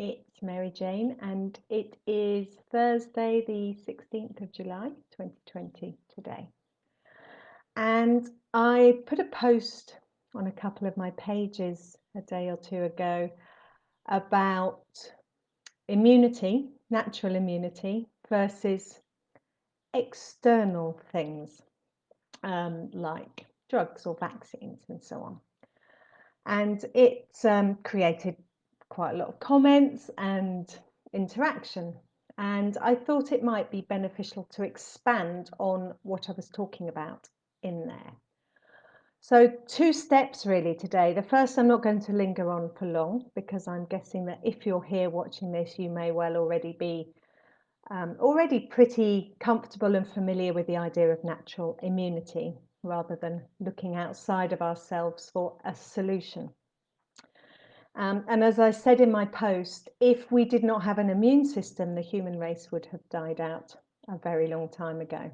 It's Mary Jane, and it is Thursday, the 16th of July, 2020 today. And I put a post on a couple of my pages a day or two ago about immunity, natural immunity, versus external things like drugs or vaccines and so on. And it created quite a lot of comments and interaction. And I thought it might be beneficial to expand on what I was talking about in there. So 2 steps really today. The first I'm not going to linger on for long, because I'm guessing that if you're here watching this, you may well already be already pretty comfortable and familiar with the idea of natural immunity, rather than looking outside of ourselves for a solution. And as I said in my post, if we did not have an immune system, the human race would have died out a very long time ago.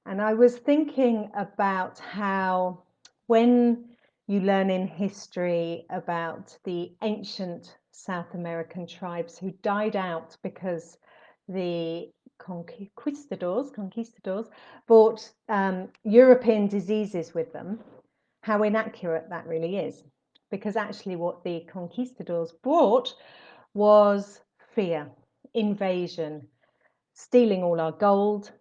And I was thinking about how, when you learn in history about the ancient South American tribes who died out because the conquistadors brought European diseases with them, how inaccurate that really is. Because actually what the conquistadors brought was fear, invasion, stealing all our gold,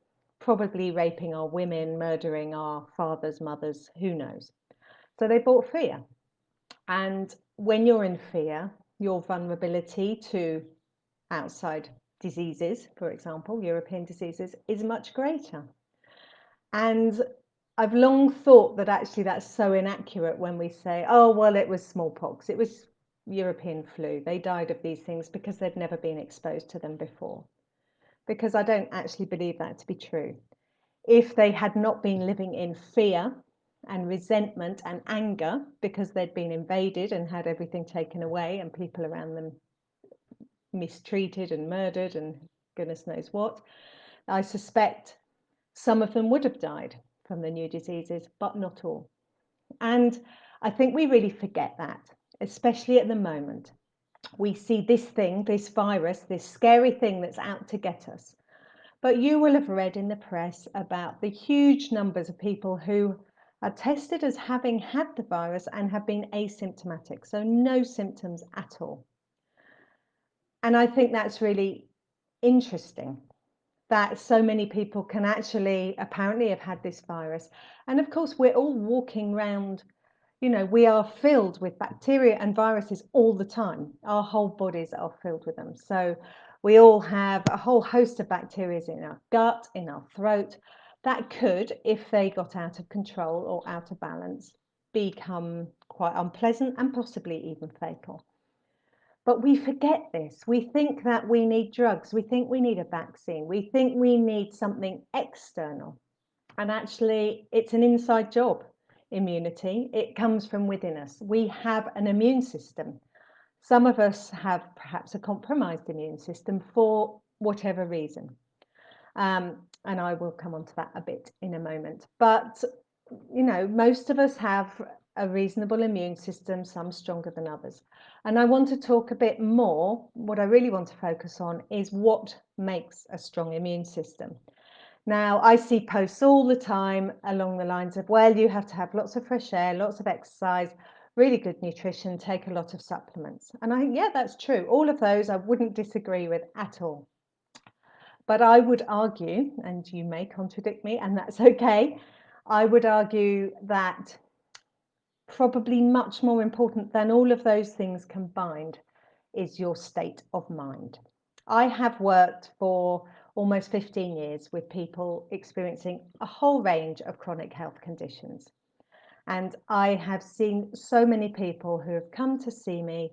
probably raping our women, murdering our fathers, mothers, who knows. So they brought fear. And when you're in fear, your vulnerability to outside diseases, for example, European diseases, is much greater. And I've long thought that actually that's so inaccurate when we say, oh, well, it was smallpox, it was European flu. They died of these things because they'd never been exposed to them before. Because I don't actually believe that to be true. If they had not been living in fear and resentment and anger because they'd been invaded and had everything taken away and people around them mistreated and murdered and goodness knows what, I suspect some of them would have died from the new diseases, but not all. And I think we really forget that, especially at the moment. We see this thing, this virus, this scary thing that's out to get us. But you will have read in the press about the huge numbers of people who are tested as having had the virus and have been asymptomatic, so no symptoms at all. And I think that's really interesting, that so many people can actually apparently have had this virus. And of course, we're all walking around, we are filled with bacteria and viruses all the time. Our whole bodies are filled with them. So we all have a whole host of bacteria in our gut, in our throat, that could, if they got out of control or out of balance, become quite unpleasant and possibly even fatal. But we forget this. We think that we need drugs. We think we need a vaccine. We think we need something external. And actually, it's an inside job, immunity. It comes from within us. We have an immune system. Some of us have perhaps a compromised immune system for whatever reason. And I will come on to that a bit in a moment. But, most of us have a reasonable immune system, some stronger than others. And I want to talk a bit more. What I really want to focus on is what makes a strong immune system. Now, I see posts all the time along the lines of, well, you have to have lots of fresh air, lots of exercise, really good nutrition, take a lot of supplements. And yeah, that's true. All of those I wouldn't disagree with at all. But I would argue, and you may contradict me, and that's okay, I would argue that probably much more important than all of those things combined is your state of mind. I have worked for almost 15 years with people experiencing a whole range of chronic health conditions. And I have seen so many people who have come to see me,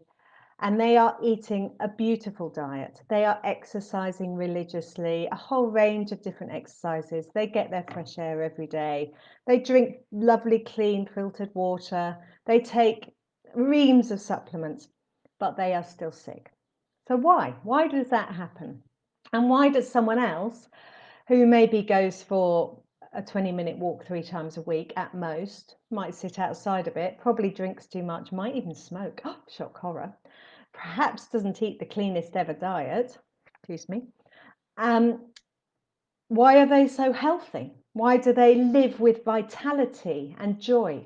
and they are eating a beautiful diet. They are exercising religiously, a whole range of different exercises. They get their fresh air every day. They drink lovely, clean, filtered water. They take reams of supplements, but they are still sick. So why? Why does that happen? And why does someone else who maybe goes for a 20-minute walk 3 times a week at most, might sit outside a bit, probably drinks too much, might even smoke, shock horror, perhaps doesn't eat the cleanest ever diet, excuse me, why are they so healthy? Why do they live with vitality and joy?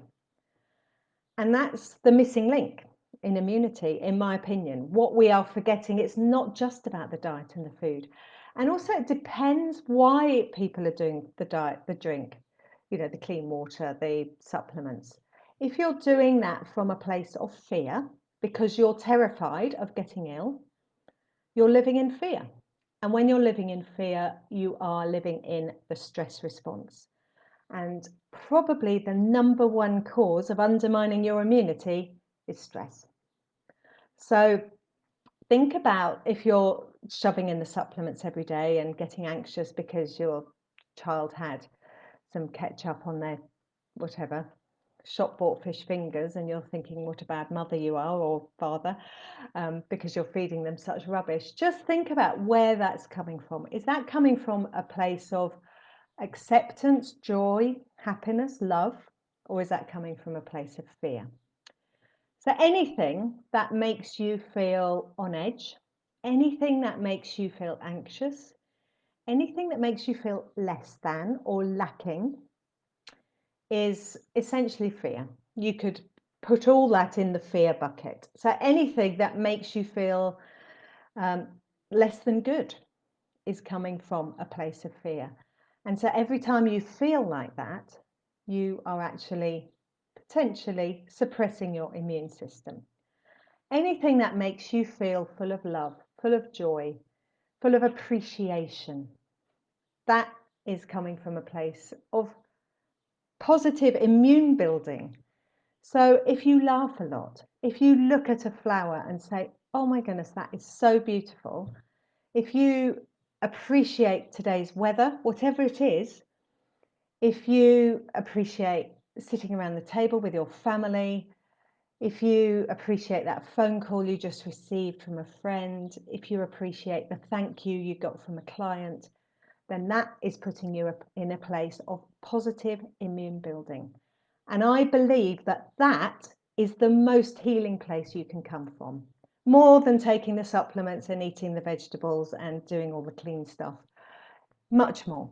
And that's the missing link in immunity, in my opinion. What we are forgetting, it's not just about the diet and the food. And also it depends why people are doing the diet, the drink, the clean water, the supplements. If you're doing that from a place of fear, because you're terrified of getting ill, you're living in fear. And when you're living in fear, you are living in the stress response. And probably the number one cause of undermining your immunity is stress. So think about if you're shoving in the supplements every day and getting anxious because your child had some ketchup on their whatever shop bought fish fingers, and you're thinking what a bad mother you are, or father, because you're feeding them such rubbish. Just think about where that's coming from. Is that coming from a place of acceptance, joy, happiness, love, or is that coming from a place of fear? So anything that makes you feel on edge, anything that makes you feel anxious, anything that makes you feel less than or lacking is essentially fear. You could put all that in the fear bucket. So anything that makes you feel less than good is coming from a place of fear. And so every time you feel like that, you are actually potentially suppressing your immune system. Anything that makes you feel full of love, full of joy, full of appreciation, that is coming from a place of positive immune building. So if you laugh a lot, if you look at a flower and say, oh my goodness, that is so beautiful, if you appreciate today's weather, whatever it is, if you appreciate sitting around the table with your family, if you appreciate that phone call you just received from a friend, if you appreciate the thank you got from a client, then that is putting you in a place of positive immune building. And I believe that that is the most healing place you can come from, more than taking the supplements and eating the vegetables and doing all the clean stuff. Much more.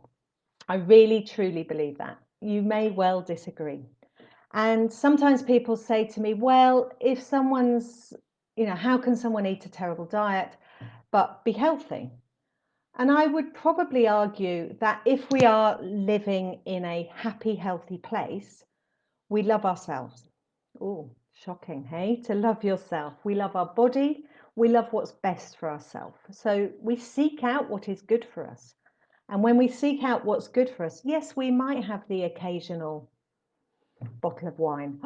I really, truly believe that. You may well disagree. And sometimes people say to me, well, if someone's, how can someone eat a terrible diet but be healthy? And I would probably argue that if we are living in a happy, healthy place, we love ourselves. Oh, shocking, hey? To love yourself. We love our body. We love what's best for ourselves. So we seek out what is good for us. And when we seek out what's good for us, yes, we might have the occasional bottle of wine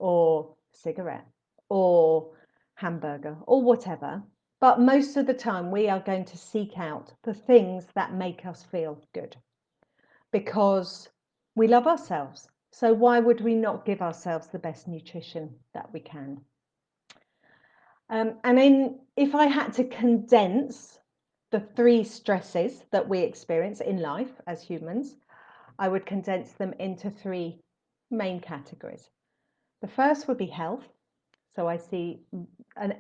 or cigarette or hamburger or whatever. But most of the time, we are going to seek out the things that make us feel good because we love ourselves. So why would we not give ourselves the best nutrition that we can? If I had to condense the 3 stresses that we experience in life as humans, I would condense them into 3 main categories. The first would be health. So I see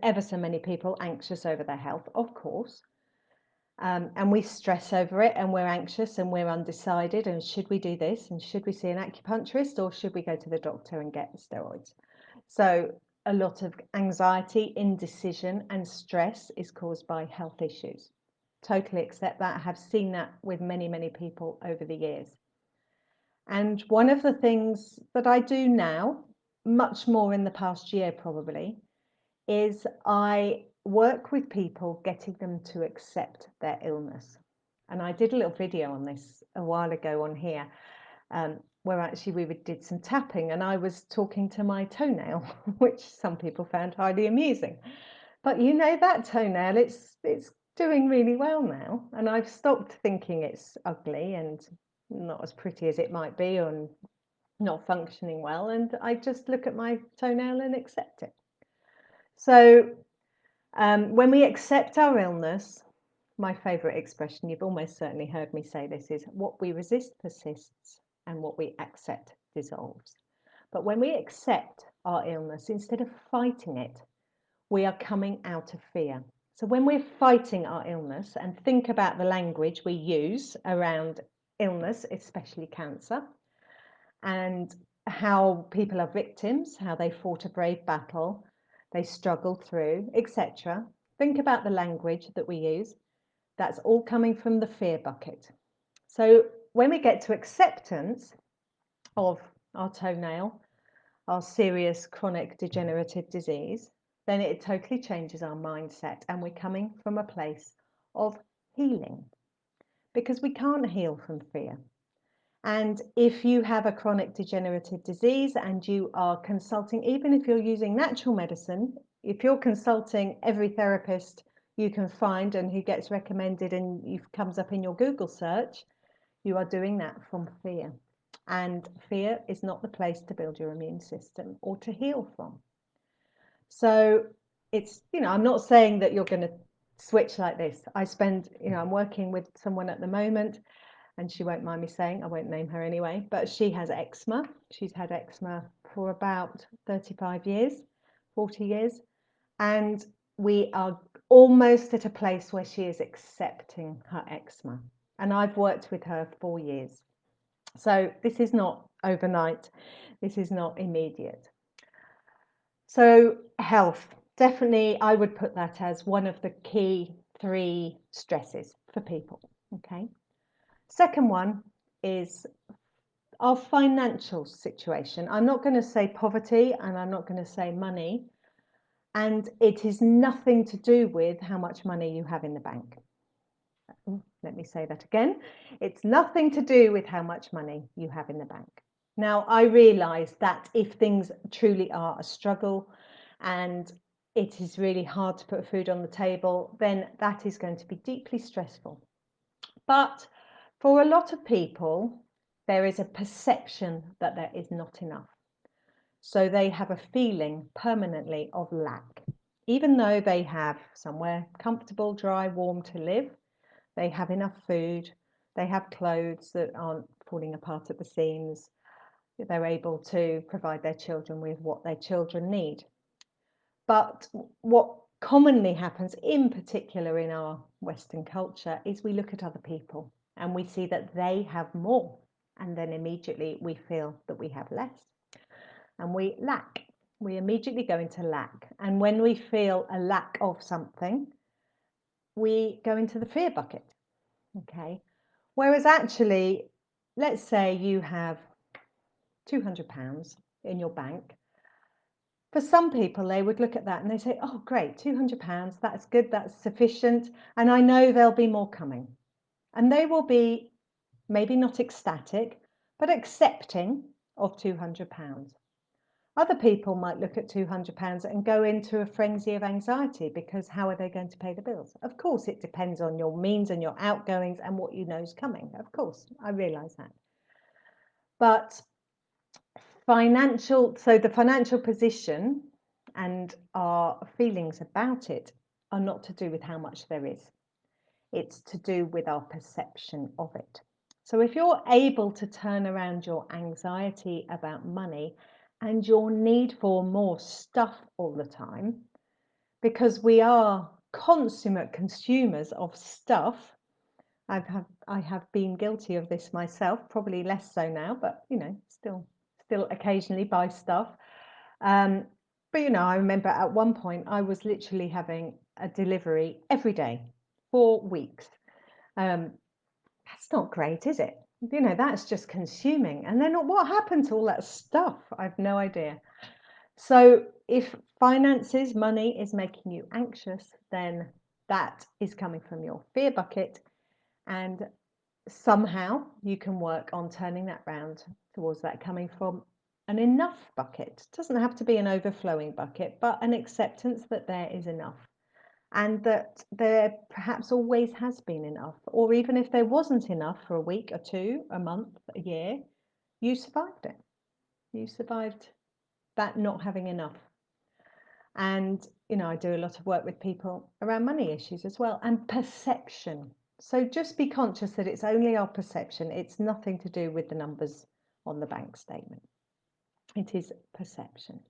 ever so many people anxious over their health, of course. And we stress over it and we're anxious and we're undecided. And should we do this? And should we see an acupuncturist or should we go to the doctor and get steroids? So a lot of anxiety, indecision and stress is caused by health issues. Totally accept that. I have seen that with many, many people over the years. And one of the things that I do now, much more in the past year probably, is I work with people getting them to accept their illness. And I did a little video on this a while ago on here, where actually we did some tapping and I was talking to my toenail, which some people found highly amusing. But that toenail, it's doing really well now. And I've stopped thinking it's ugly and not as pretty as it might be and not functioning well. And I just look at my toenail and accept it. So when we accept our illness, my favourite expression, you've almost certainly heard me say this, is what we resist persists and what we accept dissolves. But when we accept our illness, instead of fighting it, we are coming out of fear. So when we're fighting our illness, and think about the language we use around illness, especially cancer, and how people are victims, how they fought a brave battle, they struggled through, etc. Think about the language that we use. That's all coming from the fear bucket. So when we get to acceptance of our toenail, our serious chronic degenerative disease, then it totally changes our mindset, and we're coming from a place of healing, because we can't heal from fear. And if you have a chronic degenerative disease and you are consulting, even if you're using natural medicine, if you're consulting every therapist you can find and who gets recommended and it comes up in your Google search, you are doing that from fear. And fear is not the place to build your immune system or to heal from. So it's, I'm not saying that you're going to switch like this. I'm working with someone at the moment, and she won't mind me saying, I won't name her anyway, but she has eczema. She's had eczema for about 35 years, 40 years. And we are almost at a place where she is accepting her eczema. And I've worked with her 4 years. So this is not overnight. This is not immediate. So health, definitely I would put that as one of the key 3 stresses for people. Okay. Second one is our financial situation. I'm not going to say poverty and I'm not going to say money. And it is nothing to do with how much money you have in the bank. Let me say that again. It's nothing to do with how much money you have in the bank. Now, I realise that if things truly are a struggle and it is really hard to put food on the table, then that is going to be deeply stressful. But for a lot of people, there is a perception that there is not enough. So they have a feeling permanently of lack. Even though they have somewhere comfortable, dry, warm to live, they have enough food, they have clothes that aren't falling apart at the seams, they're able to provide their children with what their children need. But what commonly happens, in particular in our Western culture, is we look at other people and we see that they have more, and then immediately we feel that we have less and we lack. We immediately go into lack, and when we feel a lack of something, we go into the fear bucket. Okay, whereas actually, let's say you have £200 in your bank. For some people, they would look at that and they say, oh, great, £200, that's good, that's sufficient. And I know there'll be more coming. And they will be maybe not ecstatic, but accepting of £200. Other people might look at £200 and go into a frenzy of anxiety, because how are they going to pay the bills? Of course, it depends on your means and your outgoings and what you know is coming. Of course, I realise that. But the financial position and our feelings about it are not to do with how much there is. It's to do with our perception of it. So if you're able to turn around your anxiety about money and your need for more stuff all the time, because we are consummate consumers of stuff. I have been guilty of this myself, probably less so now, but still occasionally buy stuff. But I remember at one point I was literally having a delivery every day, 4 weeks. That's not great, is it? That's just consuming. And then what happened to all that stuff? I've no idea. So if finances, money is making you anxious, then that is coming from your fear bucket, and somehow you can work on turning that round towards that coming from an enough bucket. It doesn't have to be an overflowing bucket, but an acceptance that there is enough, and that there perhaps always has been enough. Or even if there wasn't enough for a week or 2, a month, a year, you survived it. You survived that not having enough. And I do a lot of work with people around money issues as well, and perception. So just be conscious that it's only our perception. It's nothing to do with the numbers on the bank statement. It is perception.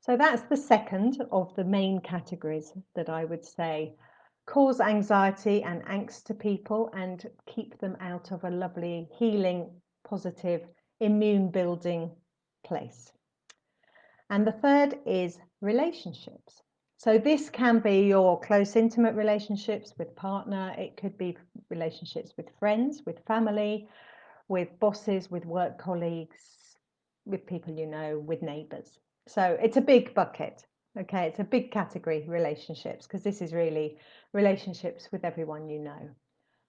So that's the second of the main categories that I would say cause anxiety and angst to people and keep them out of a lovely, healing, positive, immune building place. And the third is relationships. So this can be your close, intimate relationships with partner. It could be relationships with friends, with family, with bosses, with work colleagues, with people you know, with neighbours. So it's a big bucket. Okay, it's a big category, relationships, because this is really relationships with everyone you know.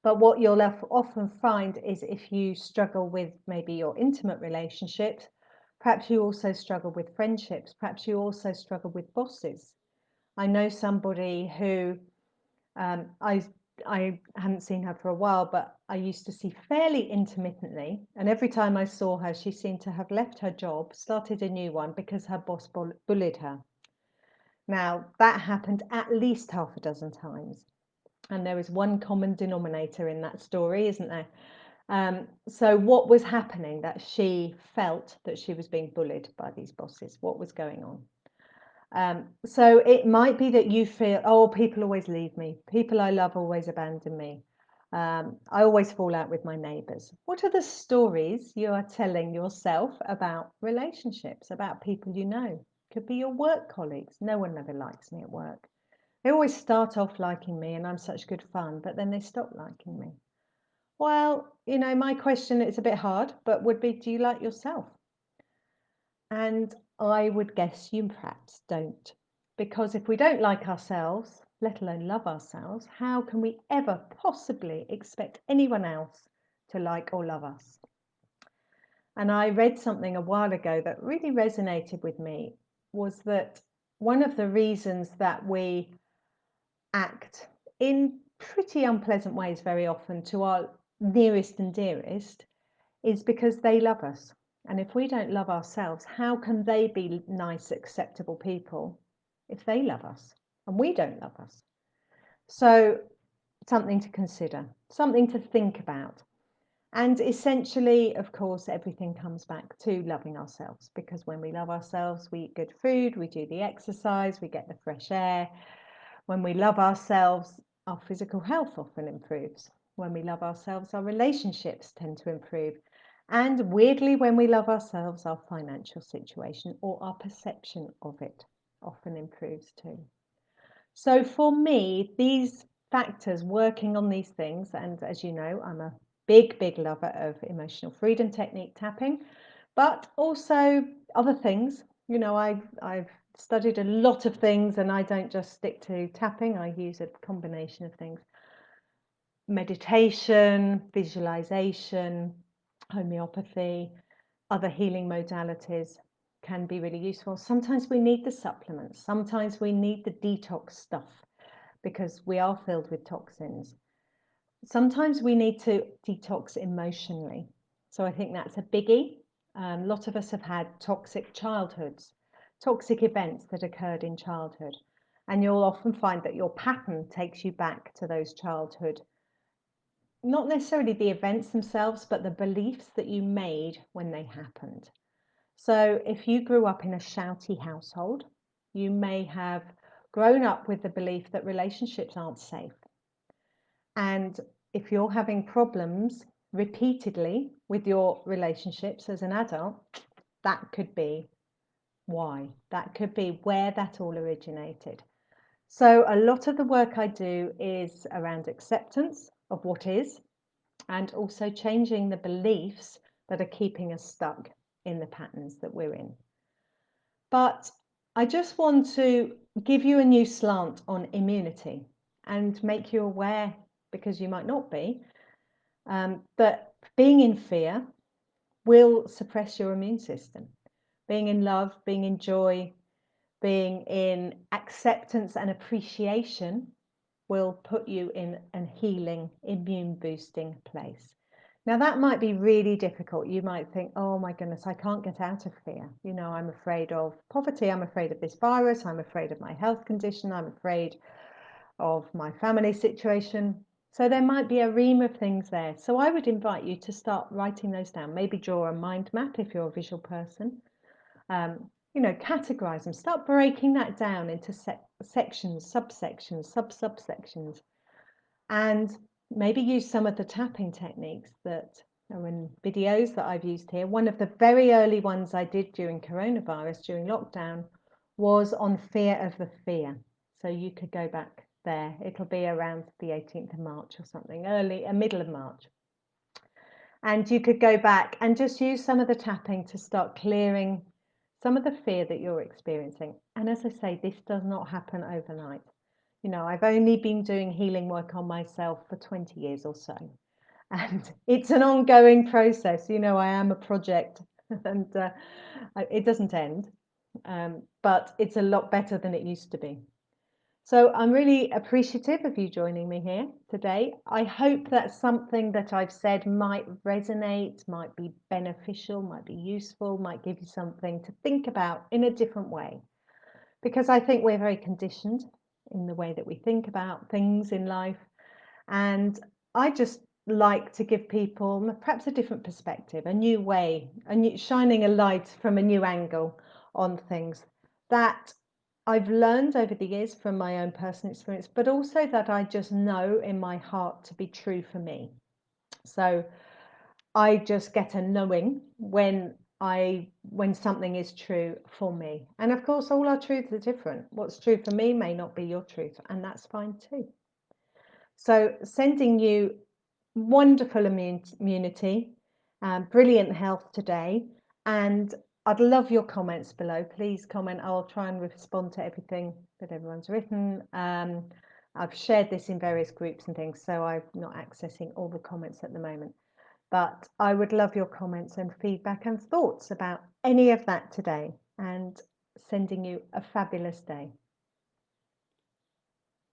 But what you'll often find is if you struggle with maybe your intimate relationships, perhaps you also struggle with friendships, perhaps you also struggle with bosses. I know somebody who I hadn't seen her for a while, but I used to see fairly intermittently. And every time I saw her, she seemed to have left her job, started a new one because her boss bullied her. Now, that happened at least half a dozen times. And there is one common denominator in that story, isn't there? So what was happening that she felt that she was being bullied by these bosses? What was going on? So it might be that you feel, oh, people always leave me. People I love always abandon me. I always fall out with my neighbours. What are the stories you are telling yourself about relationships, about people you know? Could be your work colleagues. No one ever likes me at work. They always start off liking me and I'm such good fun, but then they stop liking me. Well, you know, my question is a bit hard, but would be, do you like yourself? And I would guess you perhaps don't. Because if we don't like ourselves, let alone love ourselves, how can we ever possibly expect anyone else to like or love us? And I read something a while ago that really resonated with me, was that one of the reasons that we act in pretty unpleasant ways very often to our nearest and dearest is because they love us. And if we don't love ourselves, how can they be nice, acceptable people if they love us and we don't love us? So, something to consider, something to think about. And essentially, of course, everything comes back to loving ourselves, because when we love ourselves, we eat good food, we do the exercise, we get the fresh air. When we love ourselves, our physical health often improves. When we love ourselves, our relationships tend to improve. And weirdly, when we love ourselves, our financial situation or our perception of it often improves too. So for me, these factors, working on these things, and as you know, I'm a big lover of emotional freedom technique tapping, but also other things. You know, I've studied a lot of things and I don't just stick to tapping. I use a combination of things. Meditation, visualization, homeopathy, other healing modalities can be really useful. Sometimes we need the supplements. Sometimes we need the detox stuff because we are filled with toxins. Sometimes we need to detox emotionally. So I think that's a biggie. A lot of us have had toxic childhoods, toxic events that occurred in childhood. And you'll often find that your pattern takes you back to those childhood, not necessarily the events themselves, but the beliefs that you made when they happened. So if you grew up in a shouty household, you may have grown up with the belief that relationships aren't safe. And if you're having problems repeatedly with your relationships as an adult, that could be why. That could be where that all originated. So a lot of the work I do is around acceptance of what is, and also changing the beliefs that are keeping us stuck in the patterns that we're in. But I just want to give you a new slant on immunity and make you aware, because you might not be, that being in fear will suppress your immune system. Being in love, being in joy, being in acceptance and appreciation will put you in a healing, immune boosting place. Now, that might be really difficult. You might think, oh my goodness, I can't get out of fear. You know, I'm afraid of poverty. I'm afraid of this virus. I'm afraid of my health condition. I'm afraid of my family situation. So there might be a ream of things there. So I would invite you to start writing those down. Maybe draw a mind map if you're a visual person. categorize them. Start breaking that down into sections, subsections, sub-subsections, and maybe use some of the tapping techniques that are in videos that I've used here. One of the very early ones I did during coronavirus, during lockdown, was on fear of the fear. So you could go back there. It'll be around the 18th of March or something, middle of March. And you could go back and just use some of the tapping to start clearing some of the fear that you're experiencing. And as I say, this does not happen overnight. I've only been doing healing work on myself for 20 years or so. And it's an ongoing process. I am a project and it doesn't end, but it's a lot better than it used to be. So I'm really appreciative of you joining me here today. I hope that something that I've said might resonate, might be beneficial, might be useful, might give you something to think about in a different way. Because I think we're very conditioned in the way that we think about things in life. And I just like to give people perhaps a different perspective, a new way, shining a light from a new angle on things that I've learned over the years from my own personal experience, but also that I just know in my heart to be true for me. So I just get a knowing when something is true for me. And of course, all our truths are different. What's true for me may not be your truth, and that's fine too. So sending you wonderful immunity, brilliant health today, and I'd love your comments below. Please comment. I'll try and respond to everything that everyone's written. I've shared this in various groups and things, so I'm not accessing all the comments at the moment. But I would love your comments and feedback and thoughts about any of that today, and sending you a fabulous day.